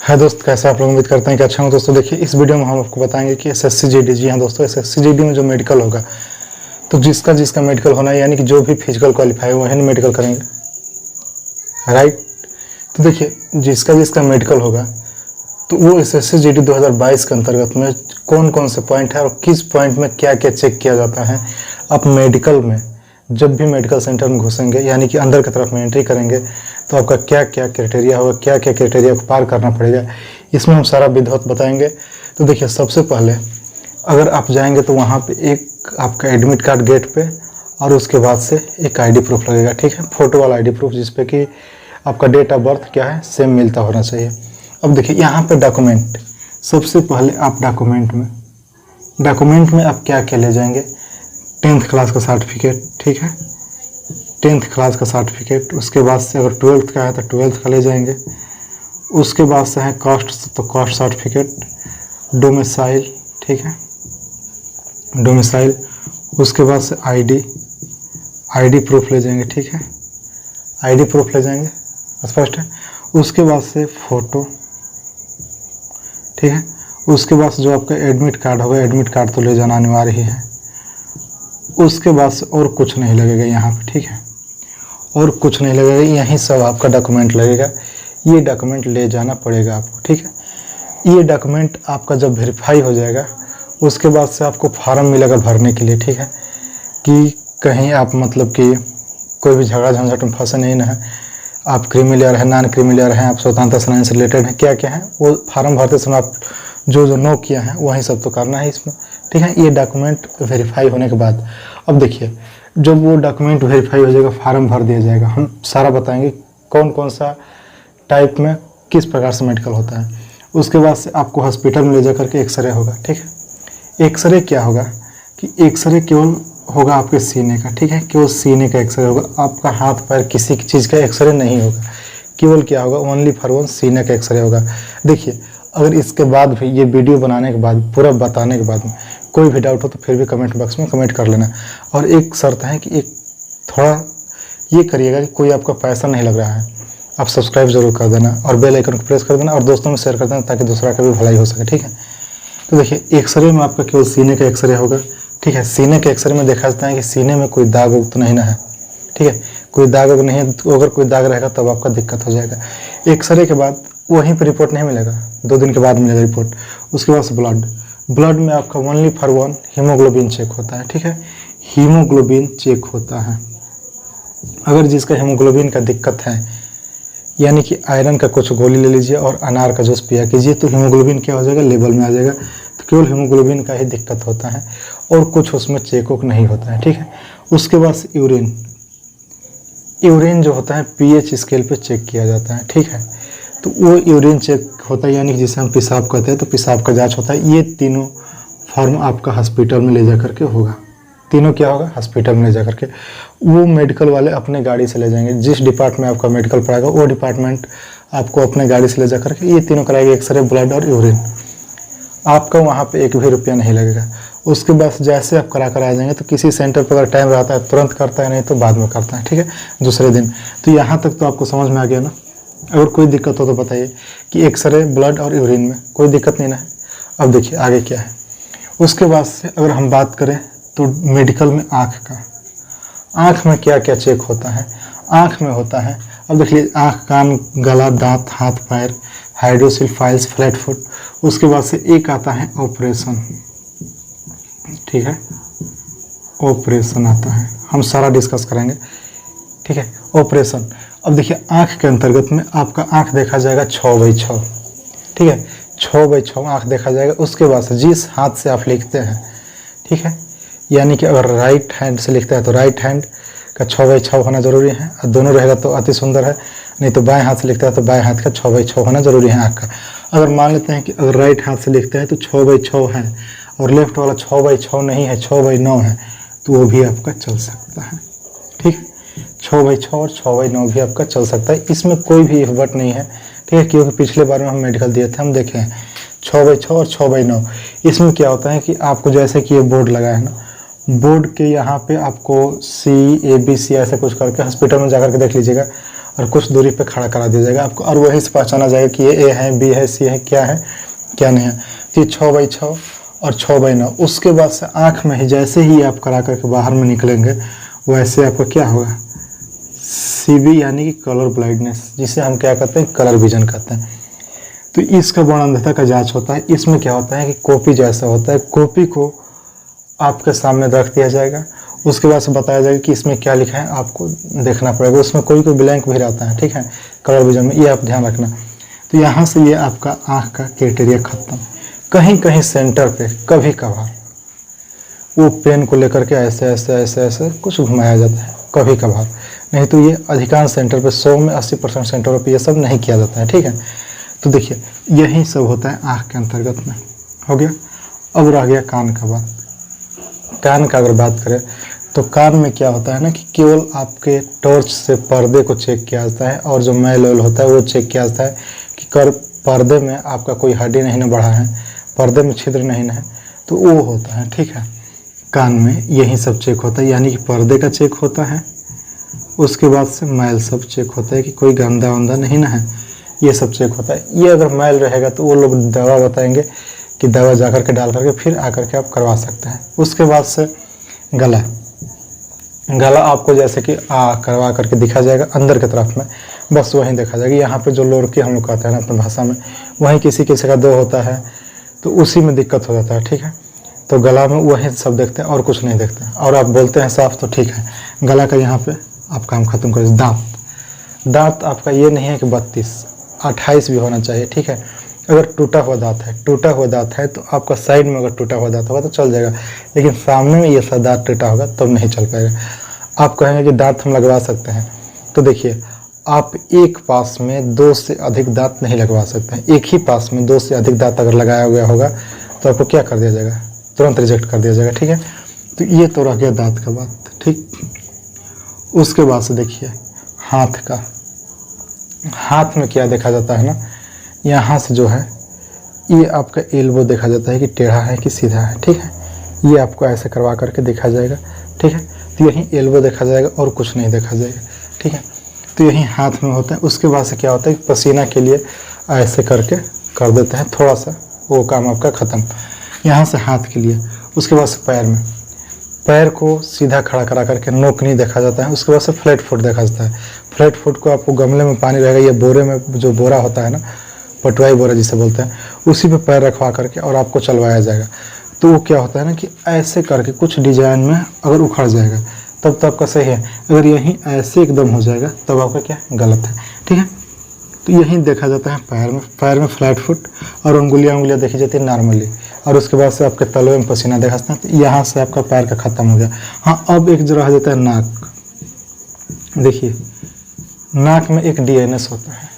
है दोस्त, कैसे आप लोग उम्मीद करते हैं कि अच्छा हो। दोस्तों देखिए, इस वीडियो में हम आपको बताएंगे कि एसएससी जीडी, जी हाँ दोस्तों, एसएससी जीडी में जो मेडिकल होगा, तो जिसका जिसका मेडिकल होना है, यानी कि जो भी फिजिकल क्वालिफाई है वही मेडिकल करेंगे, राइट। तो देखिए, जिसका जिसका मेडिकल होगा तो वो एसएससी जीडी 2022 के अंतर्गत में कौन कौन से पॉइंट है और किस पॉइंट में क्या क्या चेक किया जाता है। आप मेडिकल में जब भी मेडिकल सेंटर में घुसेंगे, यानी कि अंदर की तरफ में एंट्री करेंगे, तो आपका क्या क्या क्राइटेरिया होगा, क्या क्या क्राइटेरिया को पार करना पड़ेगा, इसमें हम सारा विधिवत बताएंगे। तो देखिए, सबसे पहले अगर आप जाएंगे तो वहाँ पे एक आपका एडमिट कार्ड गेट पे, और उसके बाद से एक आईडी प्रूफ लगेगा, ठीक है, फ़ोटो वाला आईडी प्रूफ, जिसपे कि आपका डेट ऑफ बर्थ क्या है सेम मिलता होना चाहिए। अब देखिए, यहाँ पे डॉक्यूमेंट, सबसे पहले आप डॉक्यूमेंट में आप क्या क्या ले जाएंगे। 10th क्लास का सर्टिफिकेट, ठीक है, 10th क्लास का सर्टिफिकेट। उसके बाद से अगर 12th का है तो 12th का ले जाएंगे। उसके बाद से है कास्ट, तो कास्ट सर्टिफिकेट। डोमिसाइल, ठीक है, डोमिसाइल। उसके बाद से आईडी प्रूफ ले जाएंगे, ठीक है, आईडी प्रूफ ले जाएंगे, स्पष्ट है। उसके बाद से फ़ोटो, ठीक है। उसके बाद से जो आपका एडमिट कार्ड होगा, एडमिट कार्ड तो ले जाना अनिवार्य ही है। उसके बाद से और कुछ नहीं लगेगा यहाँ पे, ठीक है, और कुछ नहीं लगेगा, यहीं सब आपका डॉक्यूमेंट लगेगा। ये डॉक्यूमेंट ले जाना पड़ेगा आपको, ठीक है। ये डॉक्यूमेंट आपका जब वेरीफाई हो जाएगा, उसके बाद से आपको फार्म मिलेगा भरने के लिए, ठीक है, कि कहीं आप मतलब कि कोई भी झगड़ा झंझट में फंसे नहीं ना है, आप क्रीमिलियर है, नॉन क्रीमिलियर हैं, आप स्वतंत्रता सेनानी से रिलेटेड हैं, क्या क्या है, वो फार्म भरते समय आप जो जो नो किया है वही सब तो करना है इसमें, ठीक है। ये डॉक्यूमेंट वेरीफाई होने के बाद, अब देखिए, जब वो डॉक्यूमेंट वेरीफाई हो जाएगा, फार्म भर दिया जाएगा, हम सारा बताएंगे कौन कौन सा टाइप में किस प्रकार से मेडिकल होता है। उसके बाद से आपको हॉस्पिटल में ले जा करके एक्सरे होगा, ठीक है। एक्सरे क्या होगा कि एक्सरे केवल होगा आपके सीने का, ठीक है, केवल सीने का एक्सरे होगा, आपका हाथ पैर किसी चीज़ का एक्सरे नहीं होगा, केवल क्या होगा, ओनली फॉर वन सीने का एक्सरे होगा। देखिए, अगर इसके बाद भी, ये वीडियो बनाने के बाद, पूरा बताने के बाद में कोई भी डाउट हो तो फिर भी कमेंट बॉक्स में कमेंट कर लेना। और एक शर्त है कि एक थोड़ा ये करिएगा कि कोई आपका पैसा नहीं लग रहा है, आप सब्सक्राइब जरूर कर देना और बेल आइकन को प्रेस कर देना और दोस्तों में शेयर कर देना, ताकि दूसरा का भी भलाई हो सके, ठीक है। तो देखिए, एक्सरे में आपका केवल सीने का एक्सरे होगा, ठीक है। सीने के एक्सरे में देखा जाता है कि सीने में कोई दाग उग तो नहीं ना है, ठीक है, कोई दाग उग नहीं है, तो अगर कोई दाग रहेगा तब आपका दिक्कत हो जाएगा। एक्सरे के बाद वहीं पर रिपोर्ट नहीं मिलेगा, 2 दिन के बाद मिलेगा रिपोर्ट। उसके बाद ब्लड में आपका only for one haemoglobin check होता है, ठीक है, हीमोग्लोबिन चेक होता है। अगर जिसका हीमोग्लोबिन का दिक्कत है, यानी कि आयरन का कुछ गोली ले लीजिए और अनार का जूस पिया कीजिए, तो हीमोग्लोबिन क्या हो जाएगा, लेवल में आ जाएगा। तो केवल हीमोग्लोबिन का ही दिक्कत होता है और कुछ उसमें चेक वुक नहीं होता है, ठीक है। उसके बाद यूरिन जो होता है पीएच स्केल पे चेक किया जाता है, ठीक है। तो वो यूरिन चेक होता है, यानी कि जिसे हम पेशाब कहते हैं, तो पेशाब का जांच होता है। ये तीनों फॉर्म आपका हॉस्पिटल में ले जा करके होगा, तीनों क्या होगा, हॉस्पिटल में ले जा करके। वो मेडिकल वाले अपने गाड़ी से ले जाएंगे, जिस डिपार्टमेंट में आपका मेडिकल पड़ेगा वो डिपार्टमेंट आपको अपने गाड़ी से ले जा करके ये तीनों कराएंगे, एक्सरे, ब्लड और यूरिन। आपका वहाँ पे 1 भी रुपया नहीं लगेगा। उसके बाद जैसे आप करा कर आ जाएंगे, तो किसी सेंटर पर अगर टाइम रहता है तुरंत करता है, नहीं तो बाद में करता है, ठीक है, दूसरे दिन। तो यहाँ तक तो आपको समझ में आ गया ना। अगर कोई दिक्कत हो तो बताइए कि एक्सरे, ब्लड और यूरिन में कोई दिक्कत नहीं ना है। अब देखिए आगे क्या है। उसके बाद से अगर हम बात करें तो मेडिकल में आँख में क्या क्या चेक होता है। आँख में होता है, अब देखिए, आँख, कान, गला, दांत, हाथ पैर, हाइड्रोसिल, फाइल्स, फ्लैट फुट। उसके बाद से एक आता है ऑपरेशन, ठीक है, ऑपरेशन आता है, हम सारा डिस्कस करेंगे, ठीक है, ऑपरेशन। अब देखिए, आँख के अंतर्गत में आपका आँख देखा जाएगा 6x6, ठीक है, 6x6 आँख देखा जाएगा। उसके बाद से जिस हाथ से आप लिखते हैं, ठीक है, यानी कि अगर राइट हैंड से लिखते हैं तो राइट हैंड का 6x6 होना ज़रूरी है, और दोनों रहेगा तो अति सुंदर है, नहीं तो बाएं हाथ से लिखता है तो बाएं हाथ का 6x6 होना ज़रूरी है आँख का। अगर मान लेते हैं कि अगर राइट हाथ से लिखते हैं तो 6x6 है और लेफ्ट वाला 6x6 नहीं है, 6x9 है, तो वो भी आपका चल सकता है, ठीक है, 6x6 और 6x9 भी आपका चल सकता है। इसमें कोई भी इफ बट नहीं है, ठीक है, क्योंकि पिछले बार में हम मेडिकल दिए थे, हम देखे हैं 6x6 और 6x9। इसमें क्या होता है कि आपको जैसे कि ये बोर्ड लगा है ना, बोर्ड के यहाँ पे आपको CABC ऐसे कुछ करके हॉस्पिटल में जाकर के देख लीजिएगा, और कुछ दूरी पे खड़ा करा दिया जाएगा आपको, और वहीं से पहचाना जाएगा कि ये ए है, बी है, सी है, क्या नहीं है। तो ये 6x6 और 6x9। उसके बाद से आँख में ही जैसे ही आप करा करके बाहर में निकलेंगे वैसे आपका क्या होगा, CB यानी कि कलर ब्लाइंडनेस, जिसे हम क्या कहते हैं, कलर विजन कहते हैं। तो इसका वर्णनता का जांच होता है। इसमें क्या होता है कि कॉपी जैसा होता है, कॉपी को आपके सामने रख दिया जाएगा, उसके बाद से बताया जाएगा कि इसमें क्या लिखा है, आपको देखना पड़ेगा। उसमें कोई ब्लैंक भी रहता है, ठीक है, कलर विजन में, ये आप ध्यान रखना। तो यहाँ से ये आपका आँख का क्राइटेरिया खत्म। कहीं कहीं सेंटर पे कभी कभार वो पेन को लेकर के ऐसे ऐसे ऐसे ऐसे कुछ घुमाया जाता है कभी कभार, नहीं तो ये अधिकांश सेंटर पे 100 में 80% सेंटरों पे ये सब नहीं किया जाता है, ठीक है। तो देखिए यही सब होता है आँख के अंतर्गत में, हो गया। अब रह गया कान का बात। कान का अगर बात करें तो कान में क्या होता है ना कि केवल आपके टॉर्च से पर्दे को चेक किया जाता है, और जो मैल वैल होता है वो चेक किया जाता है कि पर्दे में आपका कोई हड्डी नहीं ना बढ़ा है, पर्दे में छिद्र नहीं ना है, तो वो होता है, ठीक है। कान में यही सब चेक होता है, यानी कि पर्दे का चेक होता है, उसके बाद से मैल सब चेक होता है कि कोई गंदा वंदा नहीं ना है, ये सब चेक होता है। ये अगर मैल रहेगा तो वो लोग दवा बताएंगे कि दवा जा कर के डाल करके फिर आकर के आप करवा सकते हैं। उसके बाद से गला आपको जैसे कि करवा करके दिखा जाएगा अंदर की तरफ में, बस वहीं देखा जाएगा। यहाँ पे जो लोरकी हम लोग कहते हैं ना अपनी भाषा में, वहीं किसी किसी का 2 होता है तो उसी में दिक्कत हो जाता है, ठीक है। तो गला में वहीं सब देखते हैं और कुछ नहीं देखते हैं, और आप बोलते हैं साफ तो ठीक है। गला का यहाँ पे आप काम खत्म कर। दांत आपका ये नहीं है कि 32, 28 भी होना चाहिए, ठीक है। अगर टूटा हुआ दांत है तो आपका साइड में अगर टूटा हुआ दांत होगा तो चल जाएगा, लेकिन सामने में ये सा दांत टूटा होगा तब नहीं चल पाएगा। आप कहेंगे कि दांत हम लगवा सकते हैं, तो देखिए आप एक पास में 2 से अधिक दांत नहीं लगवा सकते हैं। एक ही पास में 2 से अधिक दांत अगर लगाया गया होगा तो आपको क्या कर दिया जाएगा, तुरंत रिजेक्ट कर दिया जाएगा, ठीक है। तो ये तो रह गया दांत का बात, ठीक। उसके बाद से देखिए हाथ में क्या देखा जाता है ना, यहाँ से जो है ये आपका एल्बो देखा जाता है कि टेढ़ा है कि सीधा है, ठीक है। ये आपको ऐसे करवा करके देखा जाएगा, ठीक है। तो यही एल्बो देखा जाएगा और कुछ नहीं देखा जाएगा, ठीक है। तो यही हाथ में होता है। उसके बाद से क्या होता है कि पसीना के लिए ऐसे करके कर देते हैं थोड़ा सा, वो काम आपका ख़त्म। यहाँ से हाथ के लिए। उसके बाद से पैर को सीधा खड़ा करा करके नोक नहीं देखा जाता है। उसके बाद से फ्लैट फुट देखा जाता है। फ्लैट फुट को आपको गमले में पानी रहेगा, ये बोरे में जो बोरा होता है ना, पटवाई बोरा जिसे बोलते हैं, उसी पे पैर रखवा करके और आपको चलवाया जाएगा। तो वो क्या होता है ना कि ऐसे करके कुछ डिजाइन में अगर उखड़ जाएगा तब तो आपका सही है, अगर यहीं ऐसे एकदम हो जाएगा तब आपका क्या गलत है, ठीक है। तो यही देखा जाता है पैर में फ्लैट फुट, और उंगलियां देखी जाती है नॉर्मली, और उसके बाद से आपके तलवे में पसीना देखा जाता है। तो यहाँ से आपका पैर का ख़त्म हो गया। हाँ, अब एक जो रह जाता है नाक। देखिए नाक में एक DNS होता है,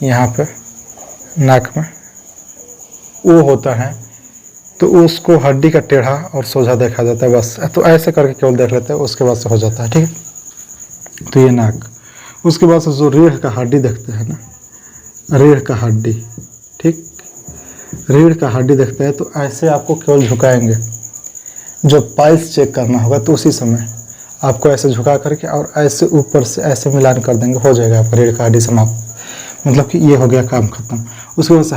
यहाँ पे नाक में वो होता है, तो उसको हड्डी का टेढ़ा और सोझा देखा जाता है, बस। तो ऐसे करके केवल देख लेते हैं, उसके बाद से हो जाता है, ठीक है। तो ये नाक। उसके बाद से जो रीढ़ का हड्डी देखते हैं ना, रीढ़ का हड्डी, ठीक, रीढ़ का हड्डी देखते हैं तो ऐसे आपको केवल झुकाएंगे। जब पाइल्स चेक करना होगा तो उसी समय आपको ऐसे झुका करके और ऐसे ऊपर से ऐसे मिलान कर देंगे, हो जाएगा आपका रीढ़ का हड्डी समाप्त। मतलब कि ये हो गया काम खत्म। उसके बाद से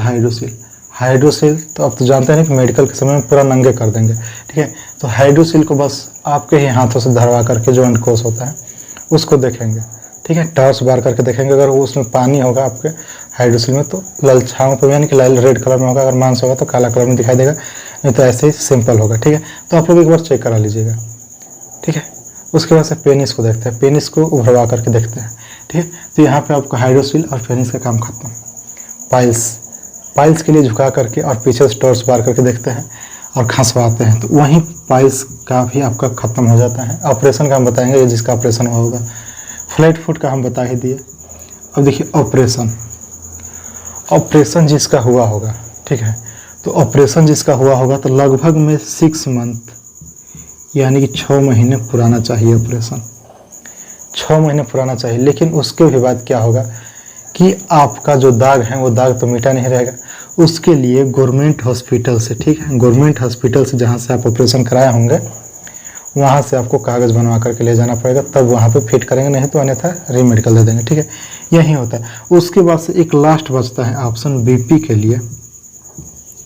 हाइड्रोसील तो आप तो जानते हैं ना कि मेडिकल के समय में पूरा नंगे कर देंगे, ठीक है। तो हाइड्रोसील को बस आपके ही हाथों से धरवा करके जो एंडकोस होता है उसको देखेंगे, ठीक है। टॉर्च बार करके देखेंगे, अगर वो उसमें पानी होगा आपके हाइड्रोसील में तो ललछाओं पर, यानी कि लाल रेड कलर में होगा, अगर मांस होगा तो काला कलर में दिखाई देगा, नहीं तो ऐसे ही सिंपल होगा, ठीक है। तो आप लोग एक बार चेक करा लीजिएगा, ठीक है। उसके बाद से पेनिस को देखते हैं, पेनिस को उभरवा करके देखते हैं, ठीक है। तो यहाँ पे आपका हाइड्रोसील और पेनिस का काम खत्म। पाइल्स के लिए झुका करके और पीछे से टॉर्च बार करके देखते हैं और खसवाते हैं, तो वहीं पाइल्स का भी आपका ख़त्म हो जाता है। ऑपरेशन का हम बताएंगे, जिसका ऑपरेशन हुआ होगा। फ्लैट फुट का हम बता ही दिए। अब देखिए ऑपरेशन जिसका हुआ होगा, ठीक है। तो ऑपरेशन जिसका हुआ होगा तो लगभग में 6 मंथ यानी कि 6 महीने पुराना चाहिए ऑपरेशन, 6 महीने पुराना चाहिए। लेकिन उसके भी बाद क्या होगा कि आपका जो दाग है वो दाग तो मिटा नहीं रहेगा। उसके लिए गवर्नमेंट हॉस्पिटल से, ठीक है, गवर्नमेंट हॉस्पिटल से जहाँ से आप ऑपरेशन कराए होंगे वहाँ से आपको कागज़ बनवा करके ले जाना पड़ेगा, तब वहाँ पे फिट करेंगे, नहीं तो अन्यथा रीमेडिकल दे देंगे, ठीक है। यही होता है। उसके बाद से एक लास्ट बचता है ऑप्शन बीपी के लिए।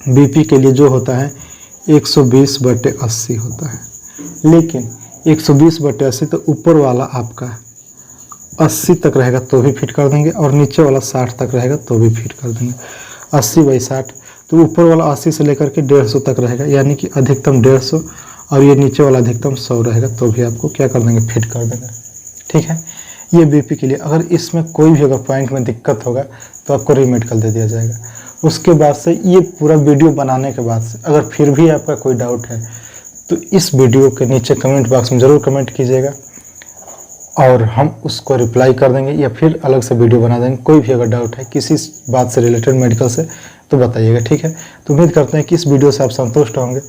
बीपी के लिए जो होता है 120/80 होता है, लेकिन 120/80 तो ऊपर वाला आपका 80 तक रहेगा तो भी फिट कर देंगे, और नीचे वाला 60 तक रहेगा तो भी फिट कर देंगे। 80/60 तो ऊपर वाला 80 से लेकर के 150 तक रहेगा, यानी कि अधिकतम 150, और ये नीचे वाला अधिकतम 100 रहेगा, तो भी आपको क्या कर देंगे, फिट कर देंगे, ठीक है। ये बीपी के लिए। अगर इसमें कोई भी अगर पॉइंट में दिक्कत होगा तो आपको रीमेडिकल दे दिया जाएगा। उसके बाद से ये पूरा वीडियो बनाने के बाद से अगर फिर भी आपका कोई डाउट है तो इस वीडियो के नीचे कमेंट बॉक्स में ज़रूर कमेंट कीजिएगा, और हम उसको रिप्लाई कर देंगे या फिर अलग से वीडियो बना देंगे। कोई भी अगर डाउट है किसी बात से रिलेटेड मेडिकल से तो बताइएगा, ठीक है। तो उम्मीद करते हैं कि इस वीडियो से आप संतुष्ट होंगे।